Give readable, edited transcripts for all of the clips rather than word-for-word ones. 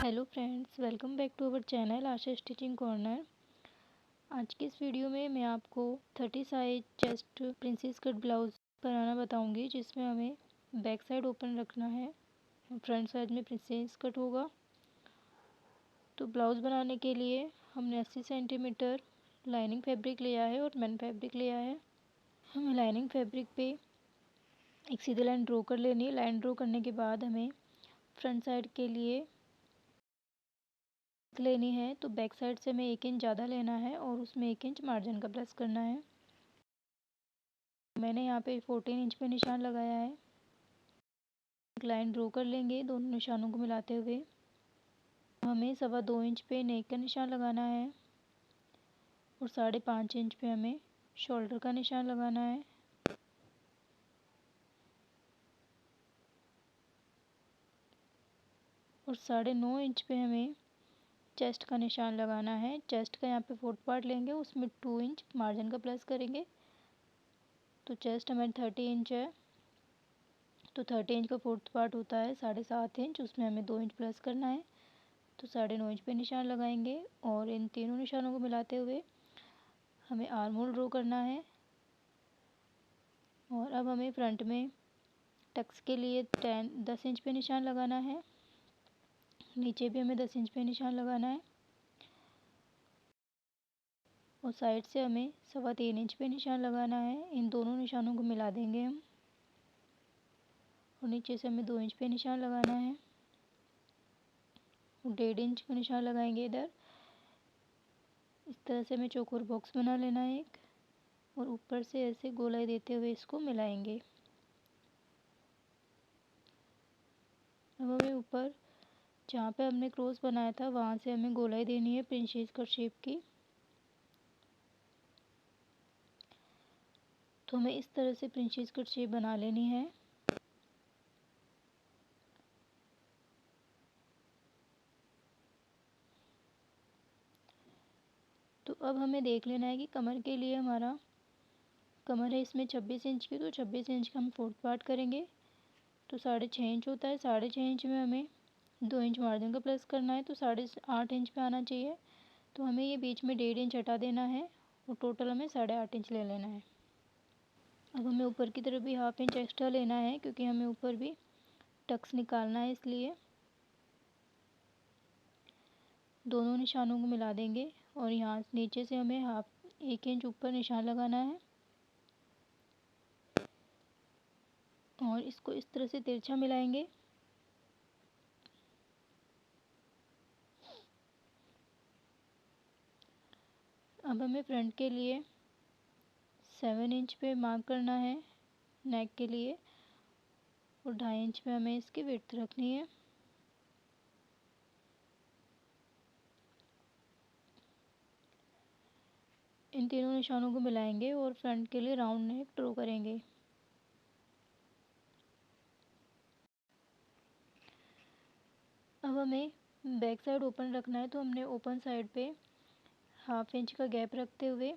Hello friends, welcome back to our channel Asha stitching corner. आज की इस वीडियो में मैं आपको 30 size chest princess cut blouse बनाना बताऊंगी, जिसमें हमें बैक साइड ओपन रखना है, फ्रंट साइड में प्रिंसेस कट होगा। तो ब्लाउज़ बनाने के लिए हमने 80 सेंटीमीटर लाइनिंग फैब्रिक लिया है और मेन फैब्रिक लिया है। हमें लाइनिंग फैब्रिक पे एक सीधी लाइन ड्रॉ कर लेनी है। लाइन ड्रॉ करने के बाद हमें फ्रंट साइड के लिए लेनी है, तो बैक साइड से हमें 1 इंच ज़्यादा लेना है और उसमें 1 इंच मार्जिन का प्लस करना है। मैंने यहाँ पे 14 इंच पे निशान लगाया है। एक लाइन ड्रॉ कर लेंगे दोनों निशानों को मिलाते हुए। हमें 2.25 इंच पे नेक का निशान लगाना है और 5.5 इंच पे हमें शोल्डर का निशान लगाना है। और 9.5 इंच पे हमें चेस्ट का निशान लगाना है। चेस्ट का यहाँ पे 4th पार्ट लेंगे, उसमें 2 इंच मार्जिन का प्लस करेंगे। तो चेस्ट हमारी 30 इंच है, तो 30 इंच का 4th पार्ट होता है 7.5 इंच, उसमें हमें 2 इंच प्लस करना है। तो 9.5 इंच पे निशान लगाएंगे और इन तीनों निशानों को मिलाते हुए हमें आर्म होल ड्रॉ करना है। और अब हमें फ्रंट में टक्स के लिए 10 इंच पे निशान लगाना है। नीचे भी हमें 10 इंच पे निशान लगाना है और साइड से हमें 3.25 इंच पे निशान लगाना है। इन दोनों निशानों को मिला देंगे हम और नीचे से हमें 2 इंच पे निशान लगाना है और 1.5 इंच का निशान लगाएंगे इधर। इस तरह से हमें चौकोर बॉक्स बना लेना है एक, और ऊपर से ऐसे गोलाई देते हुए इसको मिलाएंगे। अब हमें ऊपर जहाँ पे हमने क्रॉस बनाया था वहाँ से हमें गोलाई देनी है प्रिंसेस कट शेप की। तो हमें इस तरह से प्रिंसेस कट शेप बना लेनी है। तो अब हमें देख लेना है कि कमर के लिए हमारा कमर है इसमें 26 इंच की, तो 26 इंच का हम 4th पार्ट करेंगे। तो 6.5 इंच होता है। 6.5 इंच में हमें 2 इंच मार्जिन का प्लस करना है, तो 8.5 इंच पे आना चाहिए। तो हमें ये बीच में 1.5 इंच हटा देना है और टोटल हमें 8.5 इंच ले लेना है। अब हमें ऊपर की तरफ भी 1/2 इंच एक्स्ट्रा लेना है, क्योंकि हमें ऊपर भी टक्स निकालना है, इसलिए दोनों निशानों को मिला देंगे और यहाँ नीचे से हमें 1 इंच ऊपर निशान लगाना है और इसको इस तरह से तिरछा मिलाएंगे। अब हमें फ्रंट के लिए 7 इंच पे मार्क करना है नेक के लिए और 2.5 इंच पे हमें इसकी विड्थ रखनी है। इन तीनों निशानों को मिलाएंगे और फ्रंट के लिए राउंड नेक ड्रॉ करेंगे। अब हमें बैक साइड ओपन रखना है, तो हमने ओपन साइड पे 1/2 इंच का गैप रखते हुए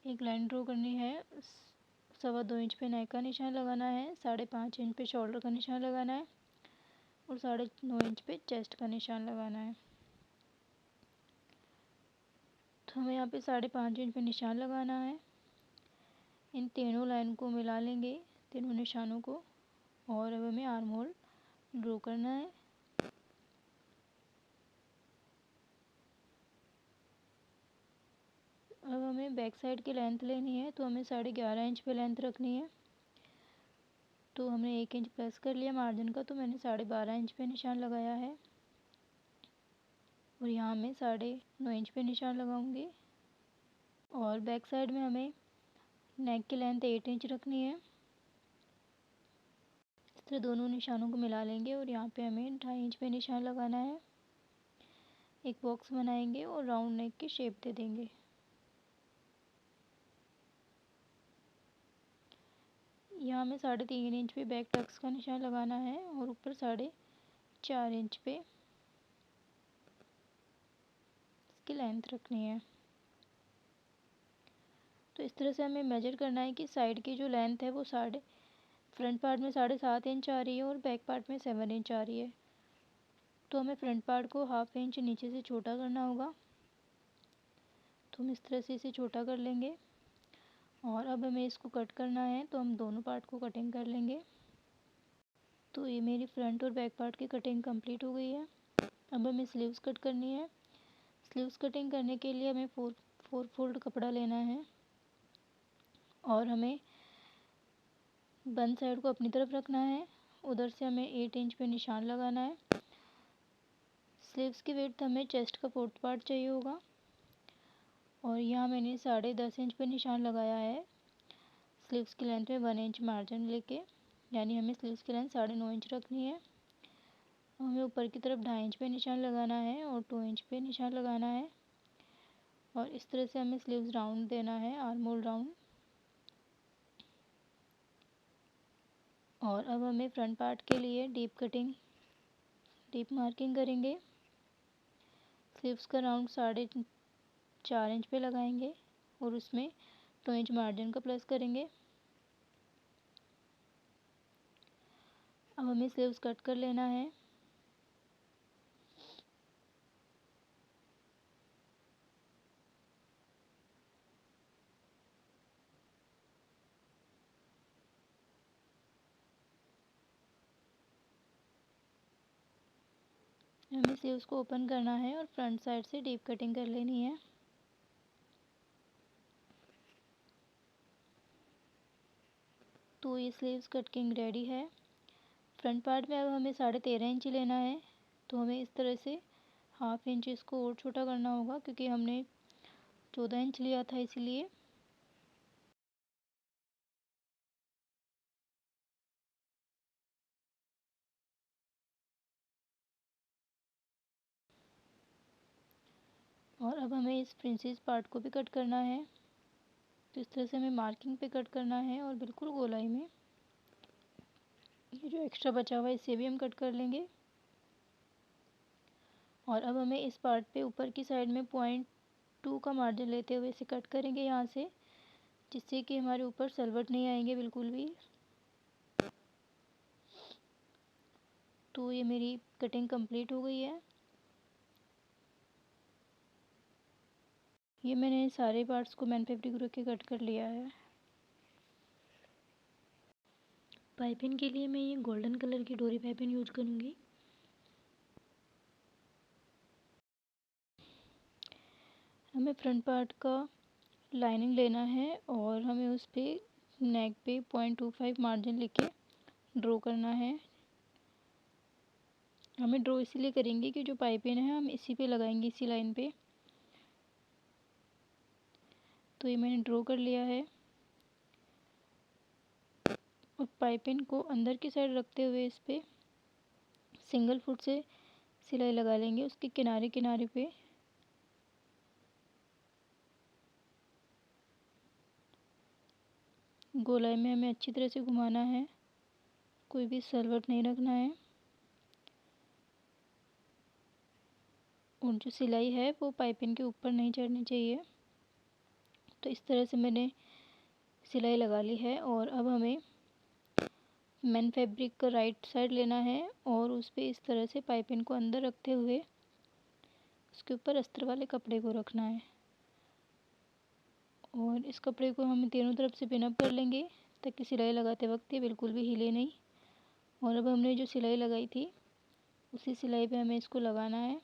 एक लाइन ड्रॉ करनी है। 2.25 इंच पे नेक का निशान लगाना है, 5.5 इंच पे शोल्डर का निशान लगाना है और 9.5 इंच पे चेस्ट का निशान लगाना है। तो हमें यहाँ पे 5.5 इंच पे निशान लगाना है। इन तीनों लाइन को मिला लेंगे, तीनों निशानों को, और अब हमें आर्म होल ड्रॉ करना है। अब हमें बैक साइड की लेंथ लेनी है, तो हमें 11.5 इंच पे लेंथ रखनी है। तो हमने 1 इंच प्लस कर लिया मार्जिन का, तो मैंने 12.5 इंच पे निशान लगाया है और यहाँ मैं 9.5 इंच पे निशान लगाऊंगी। और बैक साइड में हमें नेक की लेंथ 8 इंच रखनी है। इस तरह दोनों निशानों को मिला लेंगे और यहाँ पे हमें 2.5 इंच पे निशान लगाना है। एक बॉक्स बनाएंगे और राउंड नेक की शेप दे देंगे। यहाँ हमें 3.5 इंच पे बैक टक्स का निशान लगाना है और ऊपर 4.5 इंच पे इसकी लेंथ रखनी है। तो इस तरह से हमें मेजर करना है कि साइड की जो लेंथ है वो फ्रंट पार्ट में 7.5 इंच आ रही है और बैक पार्ट में 7 इंच आ रही है। तो हमें फ्रंट पार्ट को 1/2 इंच नीचे से छोटा करना होगा। तो हम इस तरह से इसे छोटा कर लेंगे और अब हमें इसको कट करना है, तो हम दोनों पार्ट को कटिंग कर लेंगे। तो ये मेरी फ्रंट और बैक पार्ट की कटिंग कंप्लीट हो गई है। अब हमें स्लीव्स कट करनी है। स्लीव्स कटिंग करने के लिए हमें फोर फोल्ड कपड़ा लेना है और हमें बन साइड को अपनी तरफ रखना है। उधर से हमें 8 इंच पे निशान लगाना है। स्लीव्स की विड्थ हमें चेस्ट का 4th पार्ट चाहिए होगा और यहाँ मैंने 10.5 इंच पे निशान लगाया है। स्लीव्स की लेंथ में 1 इंच मार्जिन लेके, यानी हमें स्लीव्स की लेंथ 9.5 इंच रखनी है। हमें ऊपर की तरफ 2.5 इंच पे निशान लगाना है और 2 इंच पे निशान लगाना है और इस तरह से हमें स्लीव्स राउंड देना है, आर्म होल राउंड। और अब हमें फ्रंट पार्ट के लिए डीप मार्किंग करेंगे। स्लीव्स का राउंड 4.5 इंच पे लगाएंगे और उसमें 2 इंच मार्जिन का प्लस करेंगे। अब हमें स्लीव्स कट कर लेना है। हमें स्लीव्स को ओपन करना है और फ्रंट साइड से डीप कटिंग कर लेनी है। तो ये स्लीव्स कटिंग रेडी है। फ्रंट पार्ट में अब हमें 13.5 इंच लेना है, तो हमें इस तरह से 1/2 इंच इसको और छोटा करना होगा क्योंकि हमने 14 इंच लिया था इसीलिए। और अब हमें इस प्रिंसेस पार्ट को भी कट करना है। तो इस तरह से हमें मार्किंग पे कट करना है और बिल्कुल गोलाई में। ये जो एक्स्ट्रा बचा हुआ है इसे भी हम कट कर लेंगे। और अब हमें इस पार्ट पे ऊपर की साइड में 0.2 का मार्जिन लेते हुए इसे कट करेंगे यहाँ से, जिससे कि हमारे ऊपर सलवट नहीं आएंगे बिल्कुल भी। तो ये मेरी कटिंग कंप्लीट हो गई है। ये मैंने सारे पार्ट्स को मैन फैब्रिक रख के कट कर लिया है। पाइपिंग के लिए मैं ये गोल्डन कलर की डोरी पाइपिंग यूज करूँगी। हमें फ्रंट पार्ट का लाइनिंग लेना है और हमें उस पर नेक पे 0.25 मार्जिन लेके ड्रॉ करना है। हमें ड्रॉ इसीलिए करेंगे कि जो पाइपिंग है हम इसी पे लगाएंगे, इसी लाइन पे। तो ये मैंने ड्रॉ कर लिया है और पाइपिंग को अंदर की साइड रखते हुए इस पे सिंगल फुट से सिलाई लगा लेंगे उसके किनारे किनारे पे। गोलाई में हमें अच्छी तरह से घुमाना है, कोई भी सलवट नहीं रखना है। और जो सिलाई है वो पाइपिंग के ऊपर नहीं चढ़नी चाहिए। तो इस तरह से मैंने सिलाई लगा ली है और अब हमें मैन फैब्रिक का राइट साइड लेना है और उस पर इस तरह से पाइपिंग को अंदर रखते हुए उसके ऊपर अस्तर वाले कपड़े को रखना है और इस कपड़े को हम तीनों तरफ से पिन अप कर लेंगे ताकि सिलाई लगाते वक्त ये बिल्कुल भी हिले नहीं। और अब हमने जो सिलाई लगाई थी उसी सिलाई पे हमें इसको लगाना है।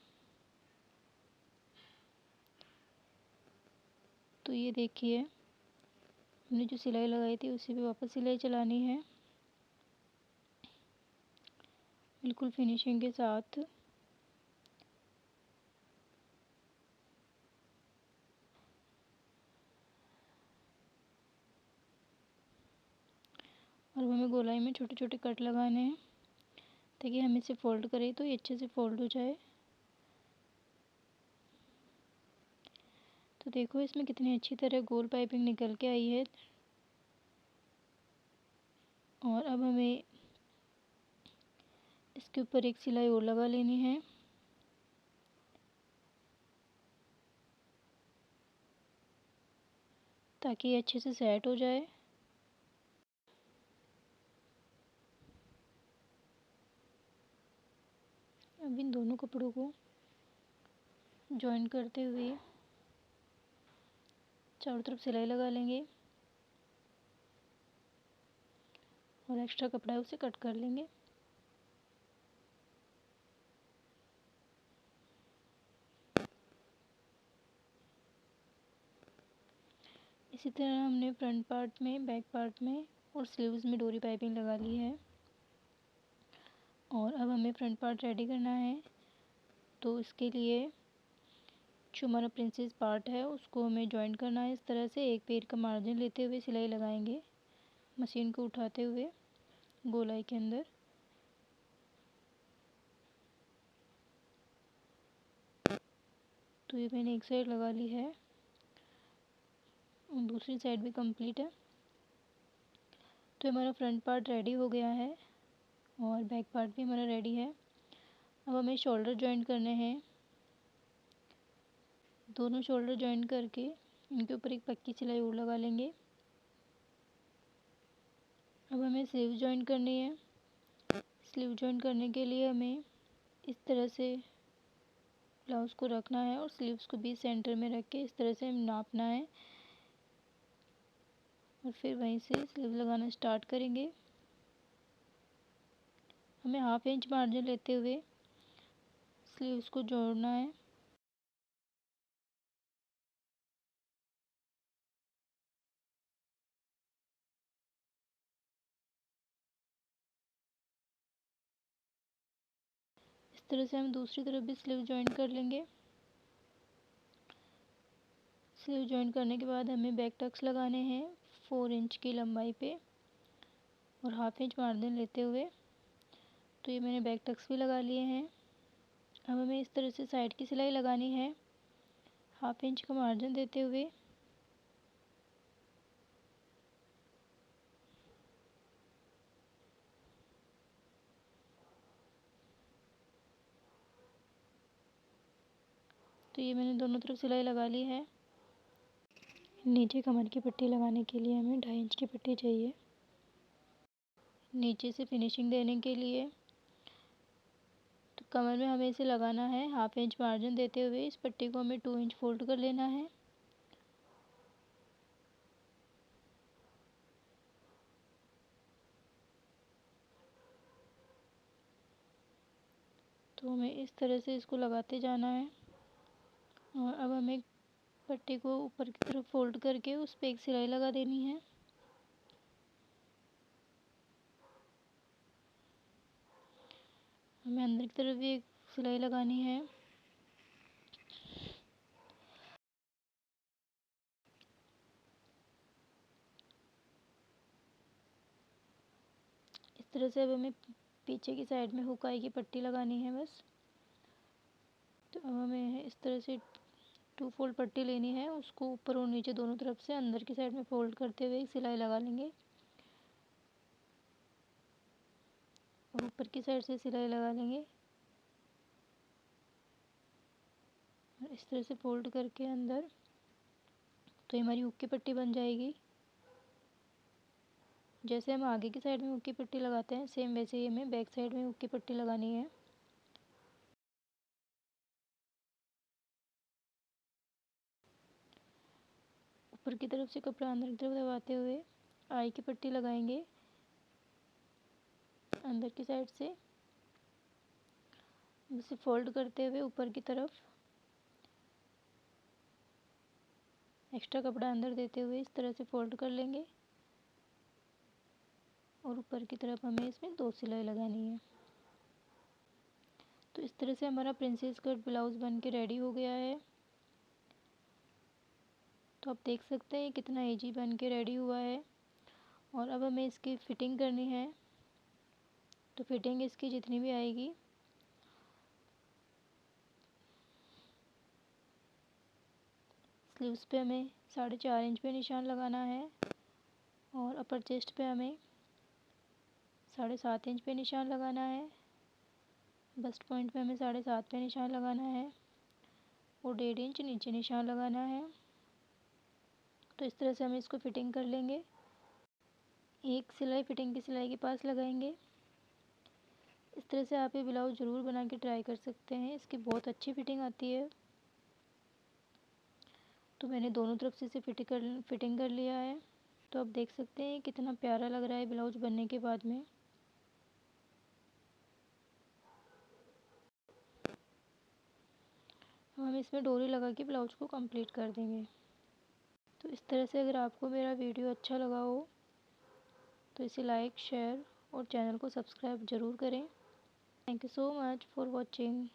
तो ये देखिए हमने जो सिलाई लगाई थी उसी पे वापस सिलाई चलानी है बिल्कुल फिनिशिंग के साथ। और हमें गोलाई में छोटे छोटे कट लगाने हैं ताकि हम इसे फोल्ड करें तो ये अच्छे से फोल्ड हो जाए। तो देखो इसमें कितनी अच्छी तरह गोल पाइपिंग निकल के आई है। और अब हमें इसके ऊपर एक सिलाई और लगा लेनी है। ताकि ये अच्छे से सेट हो जाए। अब इन दोनों कपड़ों को जॉइन करते हुए चारों तरफ सिलाई लगा लेंगे और एक्स्ट्रा कपड़ा है उसे कट कर लेंगे। इसी तरह हमने फ्रंट पार्ट में, बैक पार्ट में और स्लीव्स में डोरी पाइपिंग लगा ली है। और अब हमें फ्रंट पार्ट रेडी करना है। तो इसके लिए जो हमारा प्रिंसेस पार्ट है उसको हमें जॉइन करना है। इस तरह से एक पैर का मार्जिन लेते हुए सिलाई लगाएंगे, मशीन को उठाते हुए गोलाई के अंदर। तो ये मैंने एक साइड लगा ली है और दूसरी साइड भी कंप्लीट है। तो हमारा फ्रंट पार्ट रेडी हो गया है और बैक पार्ट भी हमारा रेडी है। अब हमें शोल्डर जॉइन करने हैं। दोनों शोल्डर जॉइन करके इनके ऊपर एक पक्की सिलाई और लगा लेंगे। अब हमें स्लीव जॉइन करनी है। स्लीव जॉइन करने के लिए हमें इस तरह से ब्लाउज़ को रखना है और स्लीव्स को भी सेंटर में रख के इस तरह से नापना है और फिर वहीं से स्लीव लगाना स्टार्ट करेंगे। हमें हाफ इंच मार्जिन लेते हुए स्लीव्स को जोड़ना है। इस तरह से हम दूसरी तरफ भी स्लीव जॉइन कर लेंगे। स्लीव जॉइन करने के बाद हमें बैक टक्स लगाने हैं 4 इंच की लंबाई पे और हाफ इंच मार्जिन लेते हुए। तो ये मैंने बैक टक्स भी लगा लिए हैं। अब हमें इस तरह से साइड की सिलाई लगानी है हाफ इंच का मार्जिन देते हुए। तो ये मैंने दोनों तरफ सिलाई लगा ली है। नीचे कमर की पट्टी लगाने के लिए हमें 2.5 इंच की पट्टी चाहिए। नीचे से फिनिशिंग देने के लिए तो कमर में हमें इसे लगाना है हाफ इंच मार्जिन देते हुए। इस पट्टी को हमें 2 इंच फोल्ड कर लेना है। तो हमें इस तरह से इसको लगाते जाना है और अब हमें पट्टी को ऊपर की तरफ फोल्ड करके उस पर एक सिलाई लगा देनी है। हमें अंदर की तरफ भी एक सिलाई लगानी है। इस तरह से अब हमें पीछे की साइड में हुकाई की पट्टी लगानी है बस। तो अब हमें इस तरह से 2 फोल्ड पट्टी लेनी है, उसको ऊपर और नीचे दोनों तरफ से अंदर की साइड में फोल्ड करते हुए एक सिलाई लगा लेंगे और ऊपर की साइड से सिलाई लगा लेंगे और इस तरह से फोल्ड करके अंदर। तो हमारी हुक की पट्टी बन जाएगी। जैसे हम आगे की साइड में हुक की पट्टी लगाते हैं सेम वैसे ही हमें बैक साइड में हुक की पट्टी लगानी है। ऊपर की तरफ से कपड़ा अंदर की तरफ दबाते हुए आई की पट्टी लगाएंगे अंदर की साइड से। इसे फोल्ड करते हुए ऊपर की तरफ एक्स्ट्रा कपड़ा अंदर देते हुए इस तरह से फोल्ड कर लेंगे और ऊपर की तरफ हमें इसमें 2 सिलाई लगानी है। तो इस तरह से हमारा प्रिंसेस कट ब्लाउज़ बन के रेडी हो गया है। तो आप देख सकते हैं कितना इजी बन के रेडी हुआ है। और अब हमें इसकी फ़िटिंग करनी है। तो फिटिंग इसकी जितनी भी आएगी स्लीव्स पे हमें 4.5 इंच पे निशान लगाना है और अपर चेस्ट पे हमें 7.5 इंच पे निशान लगाना है। बस्ट पॉइंट पे हमें 7.5 पे निशान लगाना है और 1.5 इंच नीचे निशान लगाना है। तो इस तरह से हम इसको फिटिंग कर लेंगे। एक सिलाई फिटिंग की सिलाई के पास लगाएंगे इस तरह से आप ये ब्लाउज़ ज़रूर बना के ट्राई कर सकते हैं, इसकी बहुत अच्छी फिटिंग आती है। तो मैंने दोनों तरफ से इसे फिटिंग कर लिया है। तो आप देख सकते हैं कितना प्यारा लग रहा है ब्लाउज़ बनने के बाद में। हम इसमें डोरी लगा के ब्लाउज़ को कंप्लीट कर देंगे। तो इस तरह से अगर आपको मेरा वीडियो अच्छा लगा हो तो इसे लाइक, शेयर और चैनल को सब्सक्राइब ज़रूर करें। Thank you so much for watching.